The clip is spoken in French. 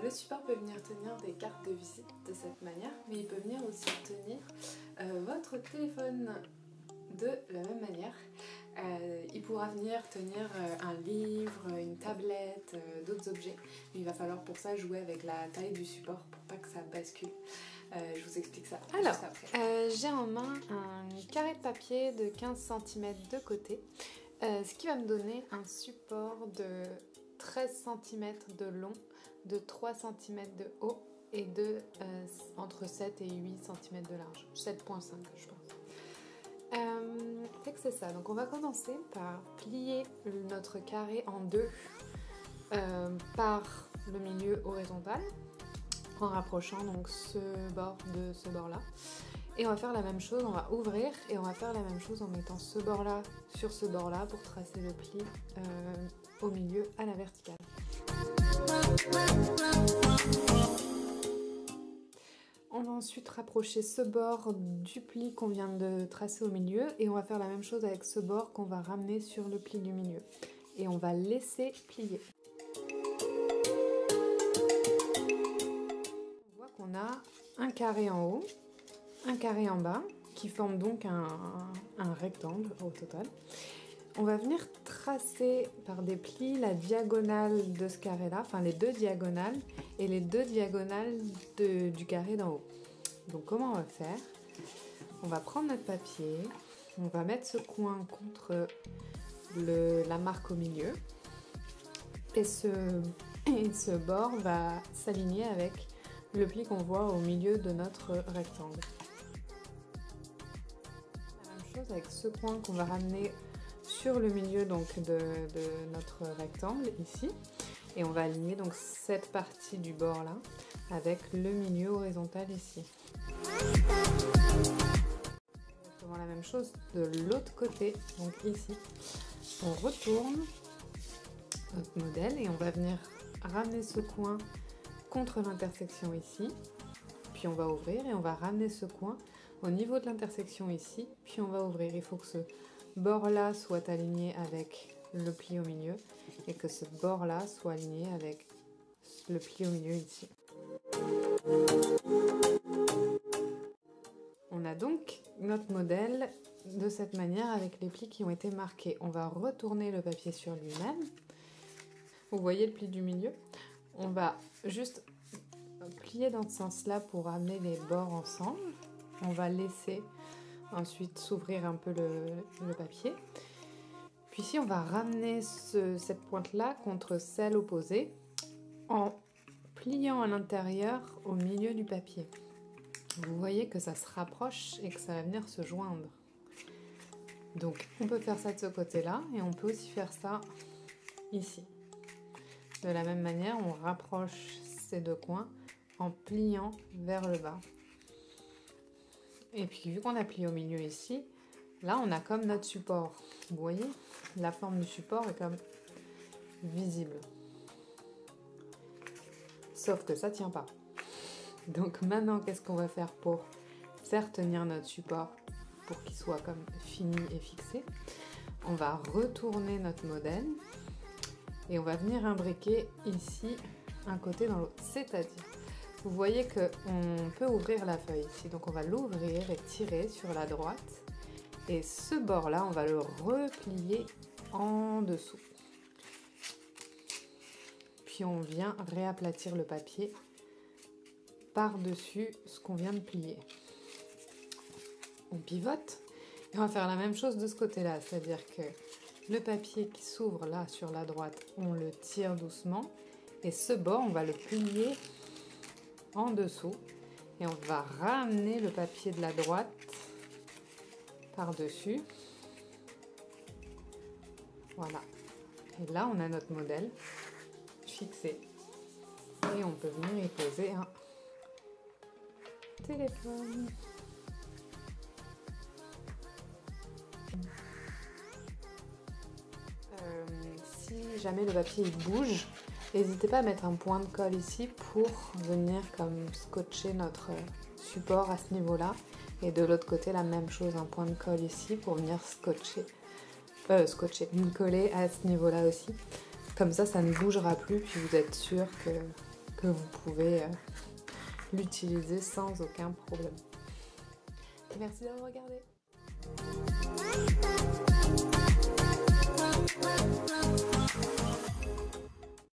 Le support peut venir tenir des cartes de visite de cette manière, mais il peut venir aussi tenir votre téléphone de la même manière. Il pourra venir tenir un livre, une tablette, d'autres objets. Mais il va falloir pour ça jouer avec la taille du support pour pas que ça bascule. Je vous explique ça alors, juste après. J'ai en main un carré de papier de 15 cm de côté, ce qui va me donner un support de 13 cm de long, de 3 cm de haut et de entre 7 et 8 cm de large. 7,5 je pense. Fait que c'est ça, donc on va commencer par plier notre carré en deux par le milieu horizontal en rapprochant donc ce bord de ce bord là, et on va faire la même chose, on va ouvrir et on va faire la même chose en mettant ce bord là sur ce bord là pour tracer le pli au milieu à la verticale. On va ensuite rapprocher ce bord du pli qu'on vient de tracer au milieu et on va faire la même chose avec ce bord qu'on va ramener sur le pli du milieu. Et on va laisser plier. On voit qu'on a un carré en haut, un carré en bas, qui forment donc un rectangle au total. On va venir tracer par des plis la diagonale de ce carré-là, enfin les deux diagonales et les deux diagonales du carré d'en haut. Donc comment on va faire? On va prendre notre papier, on va mettre ce coin contre la marque au milieu et ce bord va s'aligner avec le pli qu'on voit au milieu de notre rectangle. La même chose avec ce coin qu'on va ramener sur le milieu donc de notre rectangle ici, et on va aligner donc cette partie du bord là avec le milieu horizontal ici. Exactement la même chose de l'autre côté, donc ici. On retourne notre modèle et on va venir ramener ce coin contre l'intersection ici, puis on va ouvrir et on va ramener ce coin au niveau de l'intersection ici, puis on va ouvrir. Il faut que ce bord là soit aligné avec le pli au milieu et que ce bord là soit aligné avec le pli au milieu ici. On a donc notre modèle de cette manière avec les plis qui ont été marqués. On va retourner le papier sur lui-même. Vous voyez le pli du milieu? On va juste plier dans ce sens-là pour amener les bords ensemble. On va laisser ensuite s'ouvrir un peu le papier. Puis ici, on va ramener cette pointe-là contre celle opposée en pliant à l'intérieur au milieu du papier. Vous voyez que ça se rapproche et que ça va venir se joindre. Donc on peut faire ça de ce côté-là et on peut aussi faire ça ici. De la même manière, on rapproche ces deux coins en pliant vers le bas. Et puis vu qu'on a plié au milieu ici, là on a comme notre support. Vous voyez, la forme du support est comme visible. Sauf que ça tient pas. Donc maintenant, qu'est-ce qu'on va faire pour faire tenir notre support pour qu'il soit comme fini et fixé? On va retourner notre modèle et on va venir imbriquer ici un côté dans l'autre. C'est-à-dire, vous voyez qu'on peut ouvrir la feuille ici. Donc on va l'ouvrir et tirer sur la droite. Et ce bord-là, on va le replier en dessous. Puis on vient réaplatir le papier par-dessus ce qu'on vient de plier. On pivote et on va faire la même chose de ce côté-là, c'est-à-dire que le papier qui s'ouvre là sur la droite, on le tire doucement et ce bord, on va le plier en dessous et on va ramener le papier de la droite par-dessus. Voilà. Et là, on a notre modèle fixé et on peut venir y poser un téléphone. Si jamais le papier il bouge, n'hésitez pas à mettre un point de colle ici pour venir comme scotcher notre support à ce niveau-là. Et de l'autre côté, la même chose, un point de colle ici pour venir coller à ce niveau-là aussi. Comme ça ne bougera plus, puis vous êtes sûr que que vous pouvez l'utiliser sans aucun problème. Merci d'avoir regardé.